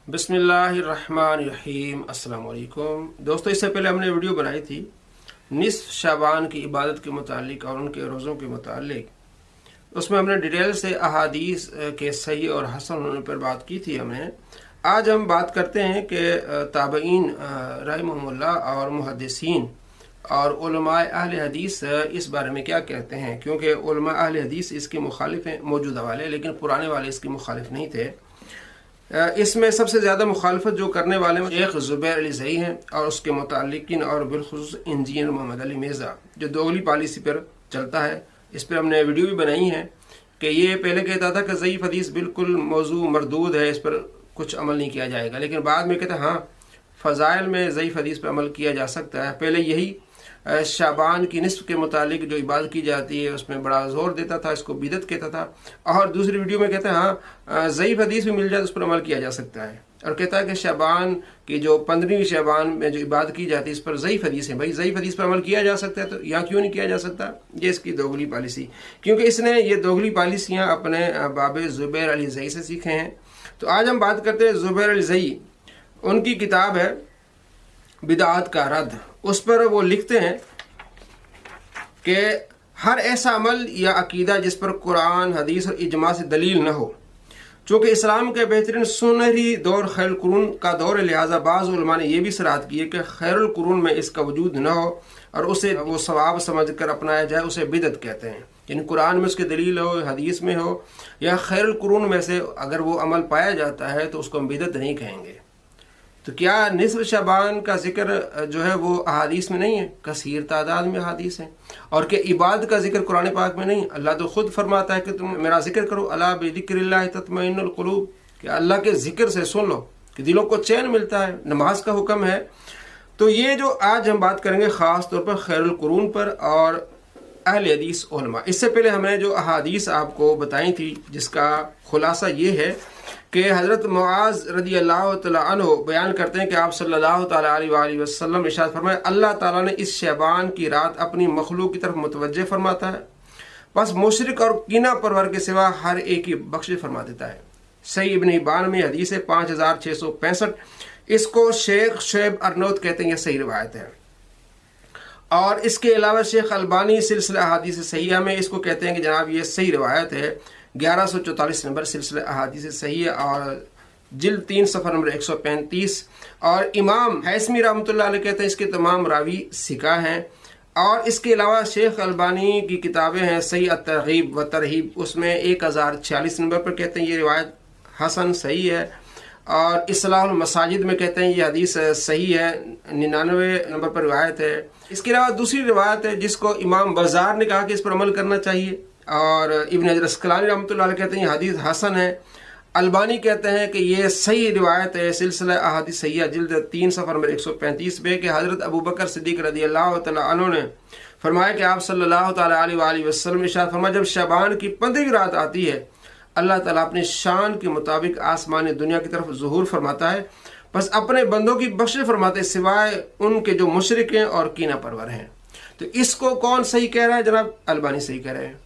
बिस्मिल्लाहिर्रहमानिर्रहीम। अस्सलाम वालेकुम दोस्तों, इससे पहले हमने वीडियो बनाई थी निस्फ शाबान की इबादत के मुतालिक और उनके रोज़ों के मुतालिक। उसमें हमने डिटेल से अहादीस के सही और हसन होने पर बात की थी हमने। आज हम बात करते हैं कि ताबईन रहमहुमुल्लाह और मुहद्दिसीन और उलमाए अहले हदीस इस बारे में क्या कहते हैं, क्योंकि उलमा अहले हदीस इसके मुखालिफ हैं मौजूदा वाले, लेकिन पुराने वाले इसके मुखालिफ नहीं थे। इसमें सबसे ज़्यादा मुखालफत जो करने वाले शेख ज़ुबैर अली ज़ई हैं और उसके मुतालिकीन और बिलखुसूस इंजीनियर मोहम्मद अली मिर्ज़ा जो दोगली पॉलिसी पर चलता है। इस पर हमने वीडियो भी बनाई है कि ये पहले कहता था कि ज़ईफ़ हदीस बिल्कुल मौजू मरदूद है, इस पर कुछ अमल नहीं किया जाएगा, लेकिन बाद में कहता हाँ फ़ज़ाइल में ज़ईफ़ हदीस पर अमल किया जा सकता है। पहले यही शाबान की निस्फ के मुतालिक जो इबादत की जाती है उसमें बड़ा ज़ोर देता था, इसको बिदत कहता था। और दूसरी वीडियो में कहता है हाँ ज़ईफ़ हदीस भी मिल जाए तो उस पर अमल किया जा सकता है, और कहता है कि शाबान की जो 15वीं शाबान में जो इबादत की जाती है इस पर ज़ईफ़ हदीस है। भाई ज़ईफ़ हदीस पर अमल किया जा सकता है तो यहाँ क्यों नहीं किया जा सकता? ये इसकी दोगली पॉलिसी, क्योंकि इसने ये दोगली पॉलिसियाँ अपने बाब ज़ुबैर अली ज़ई से सीखे हैं। तो आज हम बात करते हैं ज़ुबैर अली ज़ई। उनकी किताब है बिदअत का रद्द। उस पर वो लिखते हैं कि हर ऐसा अमल या अकीदा जिस पर कुरान हदीस और इजमा से दलील न हो, चूँकि इस्लाम के बेहतरीन सुनहरी दौर खैरुल कुरून का दौर, लिहाजा बाज़ उलमा ने यह भी सराहत की है कि खैरुल कुरून में इसका वजूद न हो और उसे वो सवाब समझ कर अपनाया जाए, उसे बिदअत कहते हैं। यानी कुरान में उसकी दलील हो, हदीस में हो या खैरुल कुरून में से अगर वो अमल पाया जाता है तो उसको हम बिदअत नहीं कहेंगे। तो क्या निस्फ शाबान का जिक्र जो है वो अहादीस में नहीं है? कसीर तादाद में अहादीस है। और क्या इबादत का जिक्र कुरान पाक में नहीं? अल्लाह तो खुद फरमाता है कि तुम मेरा जिक्र करो, अला बिज़िक्रिल्लाह तत्मइन्नुल कुलूब, कि अल्लाह के जिक्र से सुन लो कि दिलों को चैन मिलता है। नमाज का हुक्म है। तो ये जो आज हम बात करेंगे ख़ास तौर पर खैरुल कुरून पर और अहले हदीस उलमा। इससे पहले हमने जो अहादीस आपको बताई थी जिसका खुलासा ये है कि हज़रत मुआज़ रदी अल्लाह तआला अन्हु बयान करते हैं कि आप सल्लल्लाहु तआला अलैहि वसल्लम इरशाद फरमाए, अल्लाह ताला ने इस शबान की रात अपनी मखलूक की तरफ मुतवज्जे फरमाता है, बस मुशरिक और कीना परवर के सिवा हर एक की बख्शिश फरमा देता है। सही इब्न हिब्बान में हदीस है 5665। इसको शेख शुएब अरनौत कहते हैं, यह सही रिवायत है। और इसके अलावा शेख अलबानी सिलसिला अहादीस सहीहा में इसको कहते हैं कि जनाब ये सही रिवायत है। 1144 नंबर सिलसिला अहादीस सही है और जिल्द 3 सफ़र नंबर 135। और इमाम हैसमी रहमतुल्लाह अलैह कहते हैं इसके तमाम रावी सिका हैं। और इसके अलावा शेख अलबानी की किताबें हैं सही अत-तरगीब व तरहीब, उसमें 1046 नंबर पर कहते हैं ये रिवायत हसन सही है। और इस्लाहुल मसाजिद में कहते हैं ये हदीस सही है, 99 नंबर पर रिवायत है। इसके अलावा दूसरी रिवायत है जिसको इमाम बाज़ार ने कहा कि इस पर अमल करना चाहिए, और इब्न हजर अस्क़लानी रहमतुल्लाह अलैह कहते हैं ये हदीस हसन है। अलबानी कहते हैं कि ये सही रिवायत है, सिलसिला अहादीस सहीहा जिल्द 3 सफ़र नंबर 135 में कि हज़रत अबू बकर सिद्दीक़ रज़ी अल्लाह तआला अन्हु ने फरमाया कि आप सल्लल्लाहु तआला अलैहि वसल्लम इरशाद फरमाया, जब शाबान की 15वीं रात आती है अल्लाह ताला अपनी शान के मुताबिक आसमानी दुनिया की तरफ ज़ुहूर फरमाता है, बस अपने बंदों की बख्शिश फरमाते सिवाय उनके जो मुशरिक हैं और कीना परवर हैं। तो इसको कौन सही कह रहा है? जनाब अलबानी सही कह रहे हैं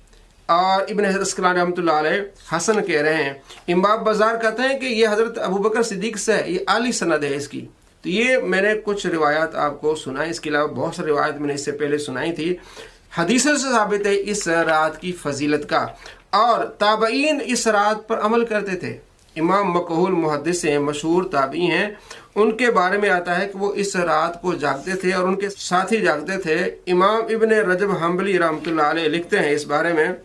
और इब्न हजर अस्क़लानी रहमतुल्लाह अलैह हसन कह रहे हैं। इमाम बाज़ार कहते हैं कि ये हज़रत अबू बकर सिद्दीक़ से है, ये आली सनद है इसकी। तो ये मैंने कुछ रिवायात आपको सुनाई, इसके अलावा बहुत सारी रिवायत मैंने इससे पहले सुनाई थी। हदीसों से साबित है इस रात की फजीलत का, और ताबईन इस रात पर अमल करते थे। इमाम मकहूल मुहद्दिस हैं, मशहूर ताबई हैं, उनके बारे में आता है कि वो इस रात को जागते थे और उनके साथी जागते थे। इमाम इब्न रजब हम्बली रहमतुल्लाह अलैह लिखते हैं इस बारे में,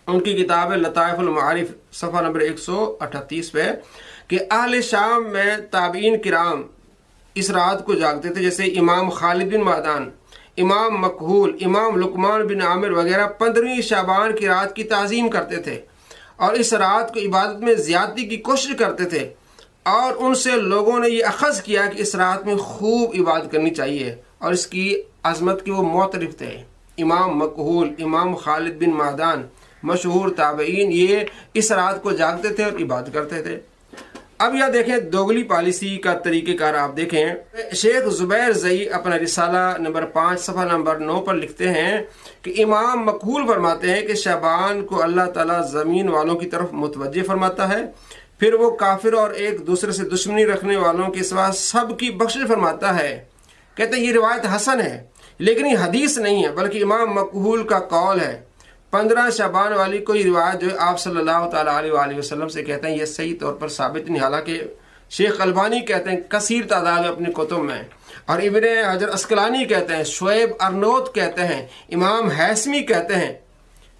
उनकी किताब है लताइफुल मारिफ सफ़ा नंबर 138 पे, कि अहले शाम में ताबईन किराम इस रात को जागते थे, जैसे इमाम खालिद बिन मादान, इमाम मकहूल, इमाम लुकमान बिन आमिर वगैरह 15वीं शाबान की रात की ताज़ीम करते थे और इस रात को इबादत में ज़्यादती की कोशिश करते थे। और उनसे लोगों ने ये अखज़ किया कि इस रात में खूब इबादत करनी चाहिए और इसकी अज़मत की वो मोतरिफ थे। इमाम मकहूल, इमाम खालिद बिन मादान मशहूर ताबईन ये इस रात को जागते थे और इबादत करते थे। अब यह देखें दोगली पॉलिसी का तरीक़ेकार आप देखें। शेख ज़ुबैर ज़ई अपना रिसाला नंबर 5 सफ़ा नंबर 9 पर लिखते हैं कि इमाम मकहूल फरमाते हैं कि शाबान को अल्लाह ताला ज़मीन वालों की तरफ मुतवज्जे फरमाता है, پھر وہ کافر اور ایک دوسرے سے دشمنی رکھنے والوں کے سوا سب کی بخشش فرماتا ہے۔ کہتے ہیں یہ روایت حسن ہے لیکن یہ حدیث نہیں ہے بلکہ امام مقبول کا قول ہے۔ 15 شعبان والی کوئی روایت جو ہے آپ صلی اللہ تعالیٰ علیہ وآلہ وسلم سے کہتے ہیں یہ صحیح طور پر ثابت نہیں، حالانکہ شیخ البانی کہتے ہیں کثیر تعداد میں اپنے کتب میں، اور ابن حجر اسقلانی کہتے ہیں، شعیب ارنوت کہتے ہیں، امام حیثمی کہتے ہیں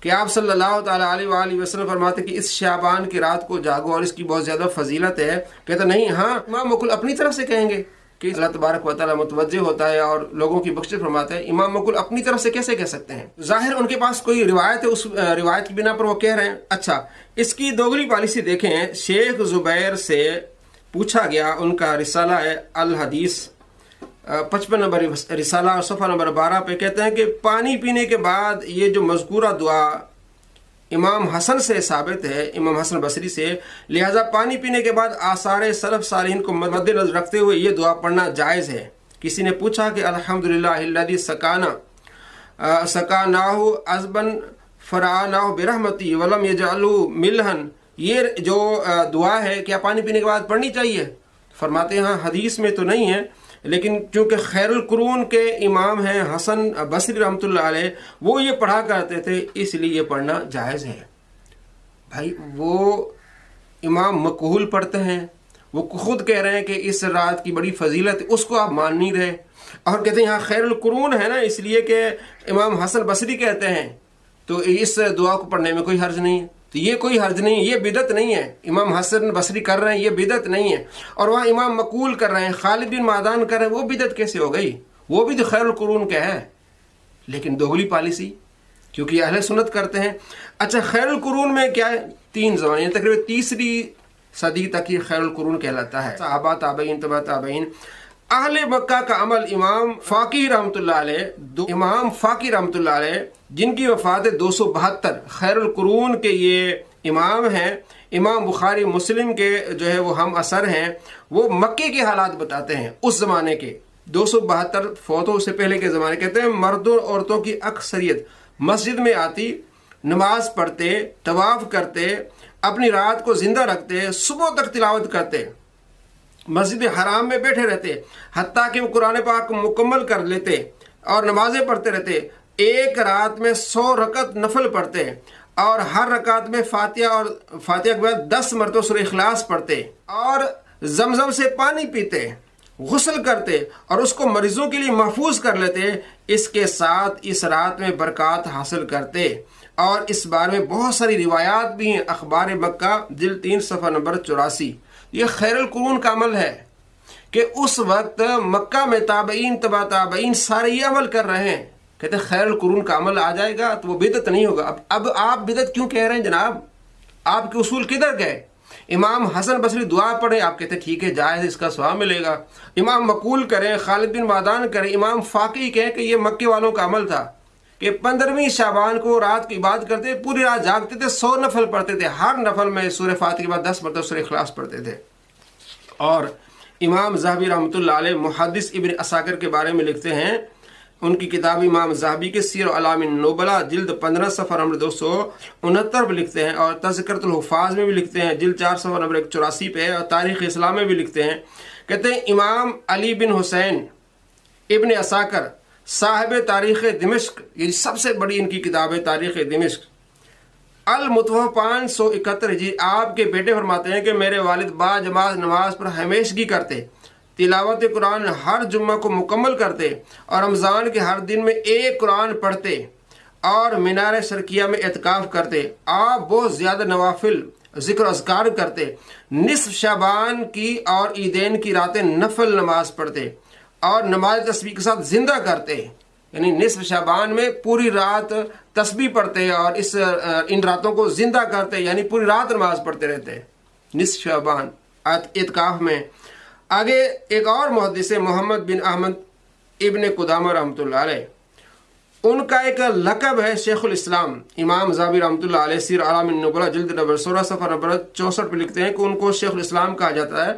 کہ آپ صلی اللہ تعالیٰ علیہ وآلہ وسلم فرماتے ہیں کہ اس شعبان کی رات کو جاگو اور اس کی بہت زیادہ فضیلت ہے۔ کہتے نہیں، ہاں امام مقبول اپنی طرف سے کہیں گے کہ اللہ تبارک و تعالیٰ متوجہ ہوتا ہے اور لوگوں کی بخشش فرماتا ہے، امام مقبول اپنی طرف سے کیسے کہہ سکتے ہیں؟ ظاہر ان کے پاس کوئی روایت ہے، اس روایت کی بنا پر وہ کہہ رہے ہیں۔ اچھا، اس کی دوگلی پالیسی دیکھیں۔ شیخ زبیر سے پوچھا گیا، ان کا رسالہ ہے الحدیث 55 نمبر رسالہ اور صفحہ نمبر 12 پہ کہتے ہیں کہ پانی پینے کے بعد یہ جو مذکورہ دعا امام حسن سے ثابت ہے، امام حسن بصری سے، لہذا پانی پینے کے بعد آثار سلف صالحین کو مد نظر رکھتے ہوئے یہ دعا پڑھنا جائز ہے۔ کسی نے پوچھا کہ الحمدللہ الذی سقاناہ عذبا فرعناہ برحمتی ولم یجعلہ ملحن، یہ جو دعا ہے کیا پانی پینے کے بعد پڑھنی چاہیے؟ فرماتے ہیں ہاں حدیث میں تو نہیں ہے، لیکن چونکہ خیر القرون کے امام ہیں حسن بصری رحمۃ اللہ علیہ، وہ یہ پڑھا کرتے تھے، اس لیے یہ پڑھنا جائز ہے۔ بھائی وہ امام مقبول پڑھتے ہیں، وہ خود کہہ رہے ہیں کہ اس رات کی بڑی فضیلت، اس کو آپ مان نہیں رہے، اور کہتے ہیں یہاں خیر القرون ہے نا، اس لیے کہ امام حسن بصری کہتے ہیں تو اس دعا کو پڑھنے میں کوئی حرج نہیں ہے۔ تو یہ کوئی حرج نہیں ہے، یہ بدعت نہیں ہے، امام حسن بصری کر رہے ہیں یہ بدعت نہیں ہے، اور وہاں امام مقبول کر رہے ہیں، خالد بن معدان کر رہے ہیں، وہ بدعت کیسے ہو گئی؟ وہ بھی تو خیر القرون کا ہے، لیکن دوگلی پالیسی، کیونکہ یہ اہل سنت کرتے ہیں۔ اچھا، خیر القرون میں کیا ہے؟ 3 زمانے، تقریباً تیسری صدی تک یہ خیر القرون کہلاتا ہے۔ صحابہ، تابعین، تبع تابعین، اہل مکہ کا عمل۔ امام فاقی رحمۃ اللہ علیہ، امام فاقی رحمۃ اللہ علیہ جن کی وفات 272، خیر القرون کے یہ امام ہیں، امام بخاری مسلم کے جو ہے وہ ہم اثر ہیں، وہ مکے کے حالات بتاتے ہیں اس زمانے کے۔ 272 فوتوں سے پہلے کے زمانے، کہتے ہیں مردوں اور عورتوں کی اکثریت مسجد میں آتی، نماز پڑھتے، طواف کرتے، اپنی رات کو زندہ رکھتے، صبح تک تلاوت کرتے، مسجد حرام میں بیٹھے رہتے، حتیٰ کہ وہ قرآن پاک مکمل کر لیتے اور نمازیں پڑھتے رہتے، ایک رات میں 100 رکعت نفل پڑھتے، اور ہر رکعت میں فاتحہ اور فاتحہ کے بعد 10 مرتبہ سورہ اخلاص پڑھتے، اور زمزم سے پانی پیتے، غسل کرتے، اور اس کو مریضوں کے لیے محفوظ کر لیتے، اس کے ساتھ اس رات میں برکات حاصل کرتے۔ اور اس بارے میں بہت ساری روایات بھی ہیں، اخبار مکہ جلد 3 صفحہ نمبر 84۔ یہ خیر القرون کا عمل ہے کہ اس وقت مکہ میں تابعین، تبع تابعین سارے یہ عمل کر رہے ہیں۔ کہتے ہیں خیر القرون کا عمل آ جائے گا تو وہ بدعت نہیں ہوگا۔ اب آپ بدعت کیوں کہہ رہے ہیں جناب؟ آپ کے اصول کدھر گئے؟ امام حسن بصری دعا پڑھے، آپ کہتے ہیں ٹھیک ہے جائز، اس کا ثواب ملے گا۔ امام مقبول کریں، خالد بن معدان کریں، امام فاقی کہیں کہ یہ مکے والوں کا عمل تھا کہ 15ویں شعبان کو رات کی عبادت کرتے، پوری رات جاگتے تھے، 100 نفل پڑھتے تھے، ہر نفل میں سورہ فاتحہ کے بعد 10 مرتبہ سورہ اخلاص پڑھتے تھے۔ اور امام ذہبی رحمۃ اللہ علیہ محدث ابن عساکر کے بارے میں لکھتے ہیں، ان کی کتاب امام ذہبی کے سیر اعلام النبلاء جلد 15 صفحہ نمبر 269 میں لکھتے ہیں، اور تذکرۃ الحفاظ میں بھی لکھتے ہیں جلد 4 صفحہ نمبر 184 پہ، اور تاریخ اسلام میں بھی لکھتے ہیں۔ کہتے ہیں امام علی بن حسین ابن عساکر صاحب تاریخ دمشق، یہ سب سے بڑی ان کی کتاب ہے تاریخ دمشق، المتوفی 571 جی، آپ کے بیٹے فرماتے ہیں کہ میرے والد با جماعت نماز پر ہمیشگی کرتے، تلاوت قرآن ہر جمعہ کو مکمل کرتے، اور رمضان کے ہر دن میں ایک قرآن پڑھتے، اور مینار شرکیہ میں اعتکاف کرتے۔ آپ بہت زیادہ نوافل ذکر و اذکار کرتے، نصف شعبان کی اور عیدین کی راتیں نفل نماز پڑھتے، اور نماز تسبیح کے ساتھ زندہ کرتے، یعنی نصف شعبان میں پوری رات تسبیح پڑھتے اور ان راتوں کو زندہ کرتے، یعنی پوری رات نماز پڑھتے رہتے نصف شعبان اعتکاف میں۔ آگے ایک اور محدث محمد بن احمد ابن قدامہ رحمۃ اللہ علیہ، ان کا ایک لقب ہے شیخ الاسلام۔ امام ذہبی رحمۃ اللہ علیہ سیر اعلام النبلاء جلد نمبر 16 صفحہ نمبر 64 پہ لکھتے ہیں کہ ان کو شیخ الاسلام کہا جاتا ہے۔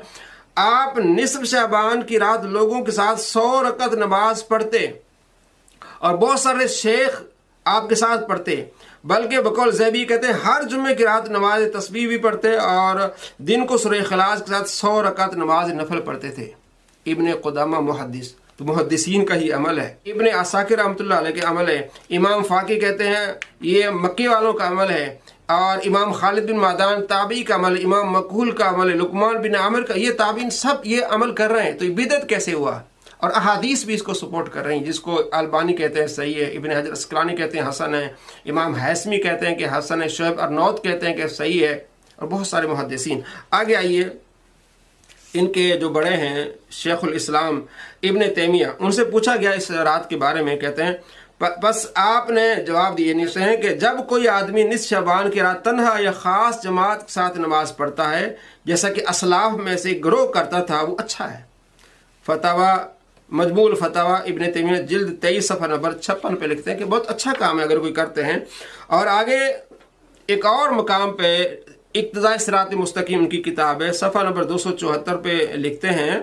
آپ نصف شعبان کی رات لوگوں کے ساتھ 100 رکعت نماز پڑھتے، اور بہت سارے شیخ آپ کے ساتھ پڑھتے، बल्कि बकौल ज़ैबी कहते हैं हर जुम्मे की रात नमाज तस्बीह भी पढ़ते और दिन को सूरह इखलास के साथ 100 रकात नमाज नफल पढ़ते थे। इब्ने कुदामा मुहद्दिस, तो मुहद्दिसीन का ही अमल है। इब्ने असाकिर रहमतुल्लाह अलैह के अमल है। इमाम फाकी कहते हैं ये मक्की वालों का अमल है। और इमाम खालिद बिन मादान ताबी का अमल, इमाम मकहूल का अमल है, लुकमान बिन आमिर का, ये ताबीन सब ये अमल कर रहे हैं। तो ये बिदअत कैसे हुआ? और अहादीस भी इसको सपोर्ट कर रही हैं, जिसको अलबानी कहते हैं सही है, इब्न हजर अस्कलानी कहते हैं हसन है, इमाम हैसमी कहते हैं कि हसन है, शुएब अर्नौत कहते हैं कि सही है, और बहुत सारे मुहद्दिसीन। आगे आइए, इनके जो बड़े हैं शेखुल इस्लाम इब्न तैमिया, उनसे पूछा गया इस रात के बारे में, कहते हैं बस आपने जवाब दिए नहीं हैं कि जब कोई आदमी निस्फ शबान की रात तन्हा या ख़ास जमात के साथ नमाज पढ़ता है जैसा कि असलाफ में से ग्रोह करता था, वो अच्छा है। फतावा मजमूल फतावा इब्न तैमिया जिल्द 23 सफ़ा नंबर 56 पे लिखते हैं कि बहुत अच्छा काम है अगर कोई करते हैं। और आगे एक और मकाम पे इक्तिदा सिरात मुस्तकीम उनकी किताब है, सफ़ा नंबर 274 पे लिखते हैं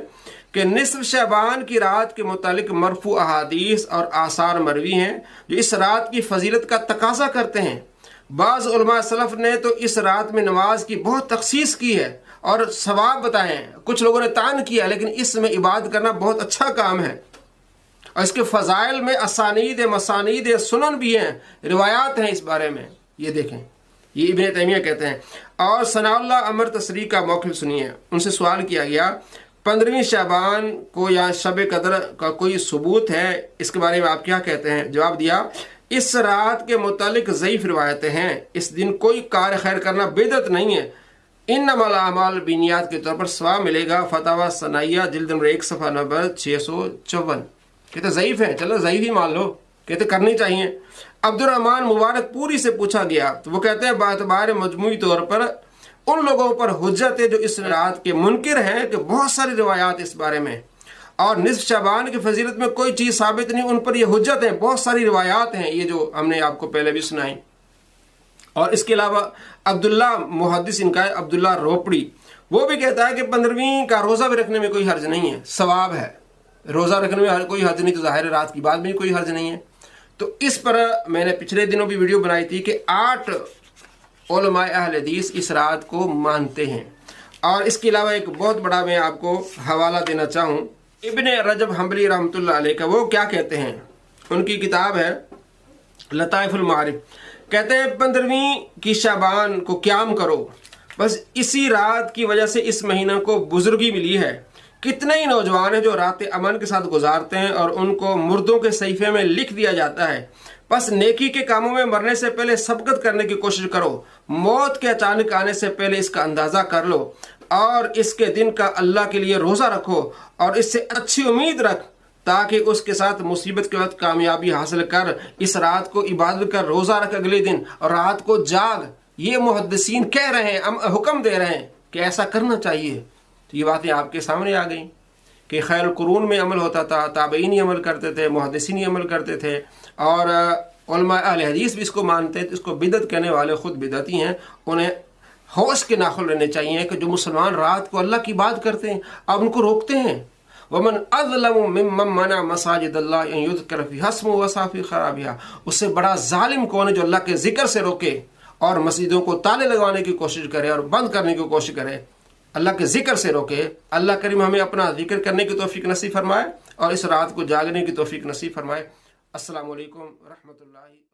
कि निस्फ शबान की रात के मुतालिक मरफू अहादीस और आसार मरवी हैं जो इस रात की फजीलत का तकाजा करते हैं। बाज़ उलमा सलफ़ ने तो इस रात में नमाज की बहुत तखसीस की है और सवाब बताए हैं। कुछ लोगों ने तान किया, लेकिन इसमें इबादत करना बहुत अच्छा काम है। और इसके फ़ज़ाइल में असानीद मसानीद सुनन भी हैं, रिवायात हैं इस बारे में। ये देखें, ये इब्न तैमिया कहते हैं। और सनाउल्लाह अमर तसरी का मौक़िफ़ सुनिए। उनसे सवाल किया गया 15वीं शबान को या शब कदर का कोई सबूत है, इसके बारे में आप क्या कहते हैं? जवाब दिया, इस रात के मुतालिक ज़ईफ़ रिवायतें हैं। इस दिन कोई कार खैर करना बिदअत नहीं है। इन्नमल आमाल बिनियात के तौर पर सवाब मिलेगा। फतावा सनाइया जिल्द नंबर 1 सफ़ा नंबर 654। कहते ज़ईफ़ है, चलो ज़ईफ़ ही मान लो, कहते करनी चाहिए। अब्दुर्रहमान मुबारक पूरी से पूछा गया तो वो कहते हैं बातबार मजमूई तौर पर उन लोगों पर हुज्जत है जो इस रात के मुनकिर हैं कि बहुत सारी रिवायात इस बारे में, और निस्फ शबान की फजीलत में कोई चीज़ साबित नहीं, उन पर यह हुज्जत है, बहुत सारी रिवायात हैं, ये जो हमने आपको पहले भी सुनाई। और इसके अलावा अब्दुल्ला मुहद्दिस इनका है अब्दुल्ला रोपड़ी, वो भी कहता है कि 15वीं का रोज़ा भी रखने में कोई हर्ज नहीं है, सवाब है। रोज़ा रखने में कोई हर्ज नहीं, तो ज़ाहिर रात की बात में कोई हर्ज नहीं है। तो इस पर मैंने पिछले दिनों भी वीडियो बनाई थी कि 8 उलमाए अहले हदीस इस रात को मानते हैं। और इसके अलावा एक बहुत बड़ा मैं आपको हवाला देना चाहूँ इब्ने रजब हम्बली रहमतुल्लाह अलैह का। वो क्या कहते हैं, उनकी किताब है लताइफुल मारिफ। कहते हैं 15वीं की शबान को क़याम करो, बस इसी रात की वजह से इस महीना को बुजुर्गी मिली है। कितने ही नौजवान हैं जो रात अमन के साथ गुजारते हैं और उनको मुर्दों के सहीफे में लिख दिया जाता है। बस नेकी के कामों में मरने से पहले सबकत करने की कोशिश करो। मौत के अचानक आने से पहले इसका अंदाज़ा कर लो और इसके दिन का अल्लाह के लिए रोज़ा रखो और इससे अच्छी उम्मीद रख, ताकि उसके साथ मुसीबत के वक्त कामयाबी हासिल कर। इस रात को इबादत कर, रोज़ा रख अगले दिन और रात को जाग। ये मुहद्दिसीन कह रहे हैं, हुक्म दे रहे हैं कि ऐसा करना चाहिए। तो ये बातें आपके सामने आ गई कि खैर कुरून में अमल होता था, ताबईन अमल करते थे, मुहद्दिसीन अमल करते थे, और उलमा अहले हदीस भी इसको मानते थे। इसको बिदअत कहने वाले खुद बिदअती हैं। उन्हें होश के नाखुन रहने चाहिए कि जो मुसलमान रात को अल्लाह की बात करते हैं अब उनको रोकते हैं। वमन अज़लमु मिम्मन मना मसाजिदल्लाह अन युज़करा फ़ीहा इस्मुहु व सअ फ़ी ख़राबिहा। उससे बड़ा जालिम कौन है जो अल्लाह के जिक्र से रोके और मस्जिदों को ताले लगवाने की कोशिश करे और बंद करने की कोशिश करे, अल्लाह के जिक्र से रोके। अल्लाह करीम हमें अपना जिक्र करने की तौफीक नसीब फरमाए और इस रात को जागने की तौफीक नसीब फरमाए। अस्सलामु अलैकुम रहमतुल्लाहि।